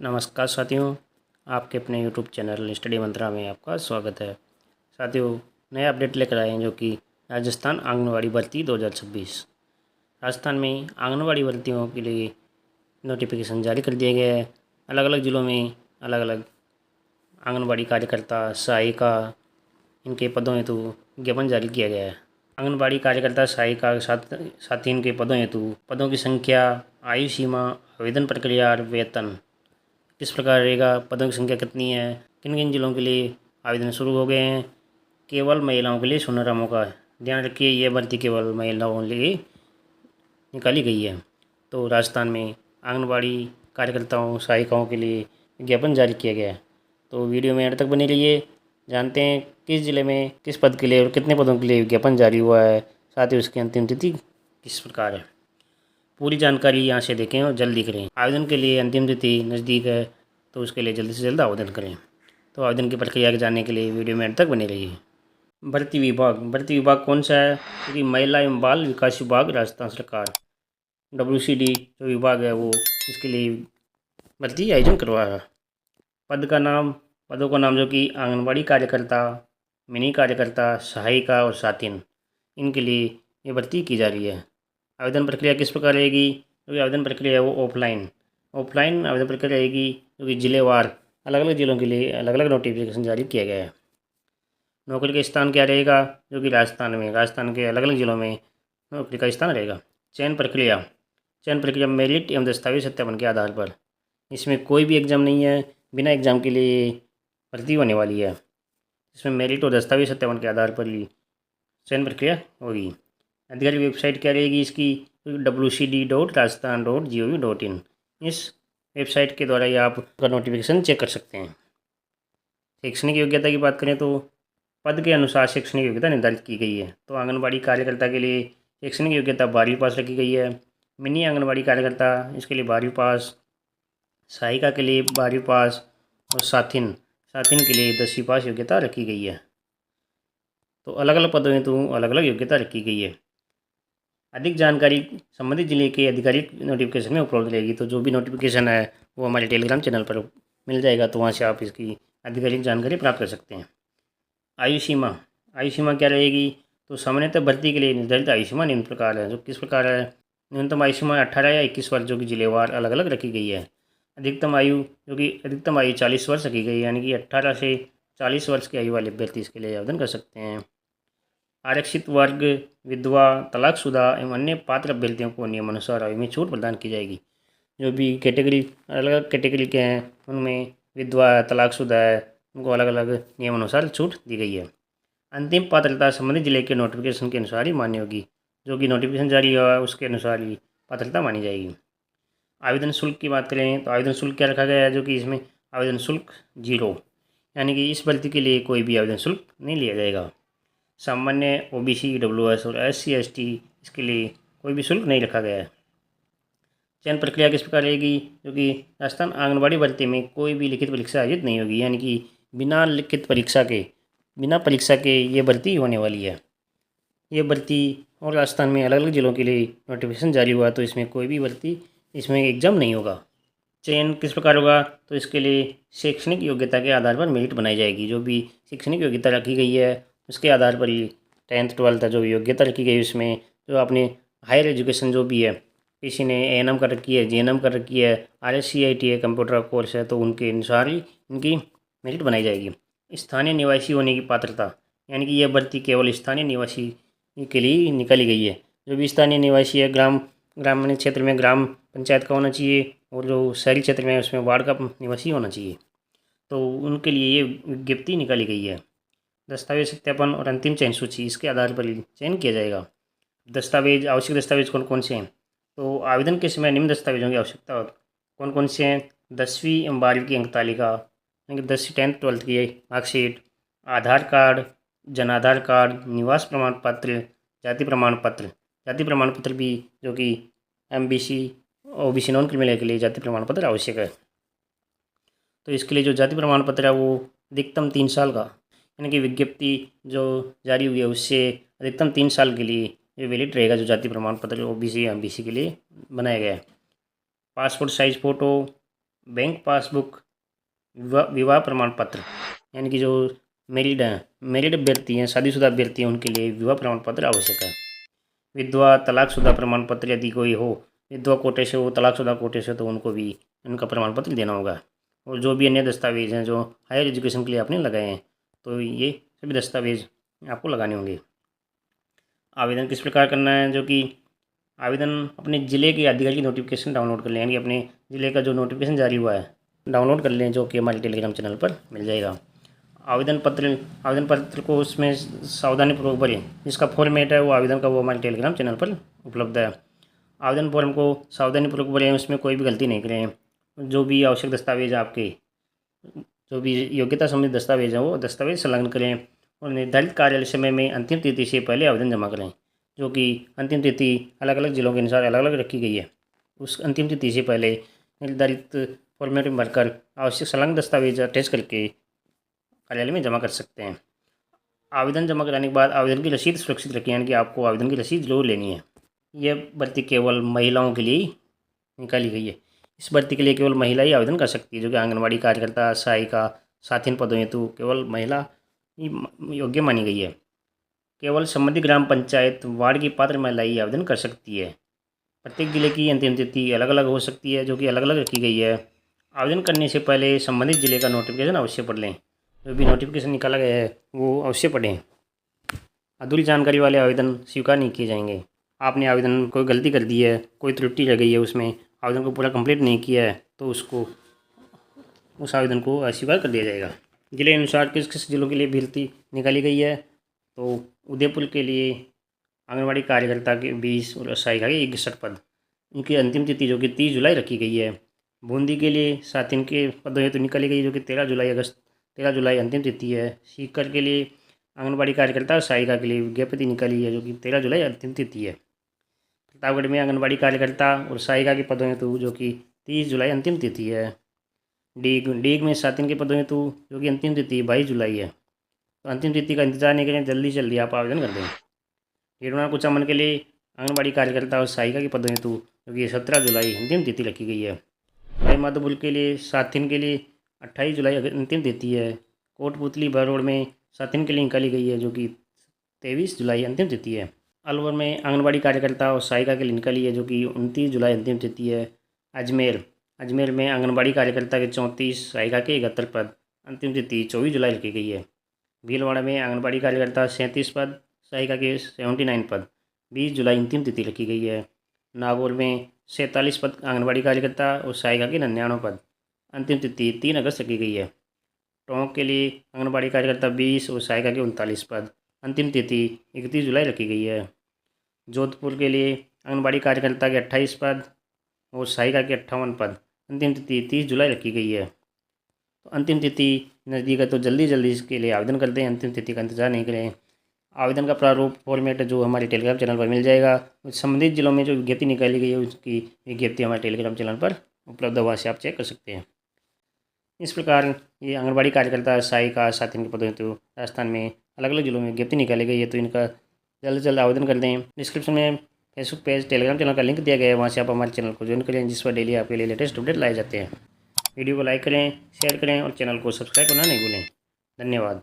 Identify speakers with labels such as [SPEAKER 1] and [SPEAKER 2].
[SPEAKER 1] नमस्कार साथियों, आपके अपने यूट्यूब चैनल स्टडी मंत्रा में आपका स्वागत है। साथियों, नया अपडेट लेकर आए हैं जो कि राजस्थान आंगनवाड़ी भर्ती 2026। राजस्थान में आंगनवाड़ी भर्तियों के लिए नोटिफिकेशन जारी कर दिए गए हैं। अलग अलग ज़िलों में अलग अलग आंगनवाड़ी कार्यकर्ता, सहायिका, इनके पदों हेतु ज्ञापन जारी किया गया है। आंगनबाड़ी कार्यकर्ता, सहायिका के साथ ही इनके पदों हेतु पदों की संख्या, आयु सीमा, आवेदन प्रक्रिया और वेतन किस प्रकार रहेगा, पदों की संख्या कितनी है, किन किन जिलों के लिए आवेदन शुरू हो गए हैं, केवल महिलाओं के लिए सुनहरा मौका है। ध्यान रखिए, यह भर्ती केवल महिलाओं के लिए निकाली गई है। तो राजस्थान में आंगनबाड़ी कार्यकर्ताओं, सहायिकाओं के लिए विज्ञापन जारी किया गया है। तो वीडियो में अंत तक बनी रहिए, जानते हैं किस जिले में किस पद के लिए और कितने पदों के लिए विज्ञापन जारी हुआ है, साथ ही उसकी अंतिम तिथि किस प्रकार है। पूरी जानकारी यहाँ से देखें और जल्दी करें। आवेदन के लिए अंतिम तिथि नज़दीक है, तो उसके लिए जल्दी से जल्द आवेदन करें। तो आवेदन की प्रक्रिया के जानने के लिए वीडियो में अंत तक बने रहिए। भर्ती विभाग कौन सा है? क्योंकि महिला एवं बाल विकास विभाग, राजस्थान सरकार, WCD जो विभाग है वो इसके लिए भर्ती आयोजन करवा रहा है। पदों का नाम जो कि आंगनबाड़ी कार्यकर्ता, मिनी कार्यकर्ता, सहायिका और साथिन, इनके लिए ये भर्ती की जा रही है। आवेदन प्रक्रिया किस प्रकार रहेगी? जो कि आवेदन प्रक्रिया है वो ऑफलाइन आवेदन प्रक्रिया रहेगी, जो कि जिलेवार अलग अलग जिलों के लिए अलग अलग नोटिफिकेशन जारी किया गया है। नौकरी का स्थान क्या रहेगा? जो कि राजस्थान के अलग अलग जिलों में नौकरी का स्थान रहेगा। चयन प्रक्रिया मेरिट एवं दस्तावेज सत्यापन के आधार पर। इसमें कोई भी एग्जाम नहीं है, बिना एग्जाम के लिए भर्ती होने वाली है। इसमें मेरिट और दस्तावेज सत्यापन के आधार पर ही चयन प्रक्रिया होगी। आधिकारिक वेबसाइट क्या रहेगी इसकी? wcd.rajasthan.gov.in। इस वेबसाइट के द्वारा ही आप का नोटिफिकेशन चेक कर सकते हैं। शैक्षणिक योग्यता की बात करें तो पद के अनुसार शैक्षणिक योग्यता निर्धारित की गई है। तो आंगनबाड़ी कार्यकर्ता के लिए शैक्षणिक योग्यता 12वीं पास रखी गई है। मिनी आंगनबाड़ी कार्यकर्ता इसके लिए 12वीं पास, सहायिका के लिए 12वीं पास और साथिन के लिए 10वीं पास योग्यता रखी गई है। तो अलग अलग पदों हेतु अलग अलग योग्यता रखी गई है। अधिक जानकारी संबंधित जिले के आधिकारिक नोटिफिकेशन में उपलब्ध रहेगी। तो जो भी नोटिफिकेशन है वो हमारे टेलीग्राम चैनल पर मिल जाएगा, तो वहाँ से आप इसकी आधिकारिक जानकारी प्राप्त कर सकते हैं। आयु सीमा क्या रहेगी? तो सामान्यतः भर्ती के लिए निर्धारित आयु सीमा निम्न प्रकार है। जो किस प्रकार है? न्यूनतम आयु सीमा 18 या 21 वर्ष, जो कि जिलेवार अलग अलग रखी गई है। अधिकतम आयु 40 वर्ष रखी गई है, यानी कि 18 से 40 वर्ष की आयु वाले अभ्यर्थी इसके लिए आवेदन कर सकते हैं। आरक्षित वर्ग, विधवा, तलाकशुदा एवं अन्य पात्र अभ्यर्थियों को नियमानुसार आयु में छूट प्रदान की जाएगी। जो भी कैटेगरी अलग अलग कैटेगरी के हैं उनमें विधवा है, तलाकशुदा है, उनको अलग अलग नियमानुसार छूट दी गई है। अंतिम पात्रता संबंधित जिले के नोटिफिकेशन के अनुसार ही मान्य होगी। जो कि नोटिफिकेशन जारी हुआ है उसके अनुसार ही पात्रता मानी जाएगी। आवेदन शुल्क की बात करें तो आवेदन शुल्क क्या रखा गया है? जो कि इसमें आवेदन शुल्क 0, यानी कि इस भर्ती के लिए कोई भी आवेदन शुल्क नहीं लिया जाएगा। सामान्य, OBC, EWS और SC ST इसके लिए कोई भी शुल्क नहीं रखा गया है। चयन प्रक्रिया किस प्रकार रहेगी? जो कि राजस्थान आंगनबाड़ी भर्ती में कोई भी लिखित परीक्षा आयोजित नहीं होगी, यानी कि बिना परीक्षा के ये भर्ती होने वाली है। ये भर्ती और राजस्थान में अलग अलग जिलों के लिए नोटिफिकेशन जारी हुआ, तो इसमें कोई भी भर्ती इसमें एग्जाम नहीं होगा। चयन किस प्रकार होगा? तो इसके लिए शैक्षणिक योग्यता के आधार पर मेरिट बनाई जाएगी। जो भी शैक्षणिक योग्यता रखी गई है उसके आधार पर ही 10th 12th जो योग्यता रखी गई उसमें जो आपने हायर एजुकेशन जो भी है, किसी ने ANM कर रखी है, JNM कर रखी है, RSCIT है, कंप्यूटर कोर्स है, तो उनके अनुसार ही इनकी मेरिट बनाई जाएगी। स्थानीय निवासी होने की पात्रता, यानी कि यह भर्ती केवल स्थानीय निवासी के लिए निकाली गई है। जो भी स्थानीय निवासी है, ग्रामीण क्षेत्र में ग्राम पंचायत का होना चाहिए, और जो शहरी क्षेत्र में उसमें वार्ड का निवासी होना चाहिए, तो उनके लिए ये विज्ञप्ति निकाली गई है। दस्तावेज सत्यापन और अंतिम चयन सूची, इसके आधार पर ही चयन किया जाएगा। आवश्यक दस्तावेज कौन कौन से हैं? तो आवेदन के समय निम्न दस्तावेजों की आवश्यकता कौन कौन से हैं? 10वीं एवं 12वीं की अंक तालिका, यानी कि 10वीं 10th 12th की मार्कशीट, आधार कार्ड, जन आधार कार्ड, निवास प्रमाण पत्र, जाति प्रमाण पत्र भी, जो कि MBC OBC नॉन क्रिमिनल के लिए जाति प्रमाण पत्र आवश्यक है। तो इसके लिए जो जाति प्रमाण पत्र है वो अधिकतम 3 साल का, यानी कि विज्ञप्ति जो जारी हुई है उससे अधिकतम 3 साल के लिए ये वैलिड रहेगा। जो जाति प्रमाण पत्र OBC या MBC के लिए बनाया गया है। Passport size photo, bank passbook, विवाह प्रमाण पत्र, यानी कि जो मेरिड अभ्यर्थी हैं, शादीशुदा अभ्यर्थी हैं, उनके लिए विवाह प्रमाण पत्र आवश्यक है। विधवा तलाकशुदा प्रमाण पत्र यदि कोई हो, विधवा कोटे से हो, तलाकशुदा कोटे से, तो उनको भी इनका प्रमाण पत्र देना होगा। और जो भी अन्य दस्तावेज हैं जो हायर एजुकेशन के लिए आपने लगाए हैं, तो ये सभी दस्तावेज आपको लगाने होंगे। आवेदन किस प्रकार करना है, जो कि आवेदन अपने ज़िले के अधिकारी की नोटिफिकेशन डाउनलोड कर लें, यानी कि अपने ज़िले का जो नोटिफिकेशन जारी हुआ है डाउनलोड कर लें, जो कि हमारे टेलीग्राम चैनल पर मिल जाएगा। आवेदन पत्र को उसमें सावधानीपूर्वक भरें, जिसका फॉर्मेट है वो आवेदन का, वो हमारे टेलीग्राम चैनल पर उपलब्ध है। आवेदन फॉर्म को सावधानीपूर्वक भरें, उसमें कोई भी गलती नहीं करें। जो भी आवश्यक दस्तावेज आपके, जो भी योग्यता संबंधित दस्तावेज हैं, वो दस्तावेज संलग्न करें और निर्धारित कार्यालय समय में अंतिम तिथि से पहले आवेदन जमा करें, जो कि अंतिम तिथि अलग अलग जिलों के अनुसार अलग अलग रखी गई है। उस अंतिम तिथि से पहले निर्धारित फॉर्मेट में भरकर आवश्यक संलग्न दस्तावेज अटैच करके कार्यालय में जमा कर सकते हैं। आवेदन जमा कराने के बाद आवेदन की रसीद सुरक्षित रखें, यानी कि आपको आवेदन की रसीद जरूर लेनी है। यह भर्ती केवल महिलाओं के लिए ही निकाली गई है। इस भर्ती के लिए केवल महिला ही आवेदन कर सकती है, जो कि आंगनबाड़ी कार्यकर्ता, सहायिका, साथीन पदों हेतु केवल महिला ही योग्य मानी गई है। केवल संबंधित ग्राम पंचायत वार्ड की पात्र महिला ही आवेदन कर सकती है। प्रत्येक जिले की अंतिम तिथि अलग अलग हो सकती है, जो कि अलग अलग रखी गई है। आवेदन करने से पहले संबंधित जिले का नोटिफिकेशन अवश्य पढ़ लें। जो भी नोटिफिकेशन निकाला गया है वो अवश्य पढ़ें। अधूरी जानकारी वाले आवेदन स्वीकार नहीं किए जाएंगे। आपने आवेदन कोई गलती कर दी है, कोई त्रुटि रह गई है, उसमें आवेदन को पूरा कंप्लीट नहीं किया है, तो उस आवेदन को अस्वीकार कर दिया जाएगा। जिले अनुसार किस किस जिलों के लिए भर्ती निकाली गई है, तो उदयपुर के लिए आंगनबाड़ी कार्यकर्ता के 20 और सहायिका के 61 पद, उनकी अंतिम तिथि जो कि 30 जुलाई रखी गई है। बूंदी के लिए 7 इनके पदों हेतु निकाली गई, जो कि 13 जुलाई अंतिम तिथि है। सीकर के लिए आंगनबाड़ी कार्यकर्ता और सहायिका के लिए विज्ञप्ति निकाली है, जो कि 13 जुलाई अंतिम तिथि है। प्रतापगढ़ में आंगनबाड़ी कार्यकर्ता और सहायिका के पदों हेतु जो कि 30 जुलाई अंतिम तिथि है। डीग में 7 के पदों हेतु जो कि अंतिम तिथि 22 जुलाई है। तो अंतिम तिथि का इंतजार नहीं करें, जल्दी से जल्दी आप आवेदन कर दें। डेढ़वा कुचामन के लिए आंगनबाड़ी कार्यकर्ता और सहायिका के पदों हेतु जो कि 17 जुलाई अंतिम तिथि रखी गई है। भाई माधोपुर के लिए 7 के लिए 28 जुलाई अंतिम तिथि है। कोटपुतली बरोड़ में 7 के लिए निकाली गई है, जो कि 23 जुलाई अंतिम तिथि है। अलवर में आंगनबाड़ी कार्यकर्ता और सहायिका के लिए निकाली है, जो कि 29 जुलाई अंतिम तिथि है। अजमेर में आंगनबाड़ी कार्यकर्ता के 34, सहायिका के 71 पद, अंतिम तिथि 24 जुलाई रखी गई है। भीलवाड़ा में आंगनबाड़ी कार्यकर्ता 37 पद, सहायिका के 79 पद, 20 जुलाई अंतिम तिथि रखी गई है। नागौर में 47 पद आंगनबाड़ी कार्यकर्ता और सहायिका के 99 पद, अंतिम तिथि 3 अगस्त रखी गई है। टोंक के लिए आंगनबाड़ी कार्यकर्ता 20 और सहायिका के 39 पद, अंतिम तिथि 31 जुलाई रखी गई है। जोधपुर के लिए आंगनबाड़ी कार्यकर्ता के 28 पद और सहायिका के 58 पद, अंतिम तिथि 30 जुलाई रखी गई है। तो अंतिम तिथि नज़दीक है, तो जल्दी जल्दी इसके लिए आवेदन कर दें, अंतिम तिथि का इंतजार नहीं करें। आवेदन का प्रारूप फॉर्मेट जो हमारे टेलीग्राम चैनल पर मिल जाएगा। संबंधित जिलों में जो विज्ञप्ति निकाली गई है उसकी विज्ञप्ति हमारे टेलीग्राम चैनल पर उपलब्ध है, वहाँ से आप चेक कर सकते हैं। इस प्रकार ये आंगनबाड़ी कार्यकर्ता, सहायिका, साथी के पदों हेतु राजस्थान में अलग अलग जिलों में विज्ञप्ति निकाली गई है, तो इनका जल्द से जल्द आवेदन कर दें। डिस्क्रिप्शन में फेसबुक पेज, टेलीग्राम चैनल का लिंक दिया गया है, वहाँ से आप हमारे चैनल को ज्वाइन करें, जिस पर डेली आपके लिए लेटेस्ट अपडेट लाए जाते हैं। वीडियो को लाइक करें, शेयर करें और चैनल को सब्सक्राइब करना नहीं भूलें। धन्यवाद।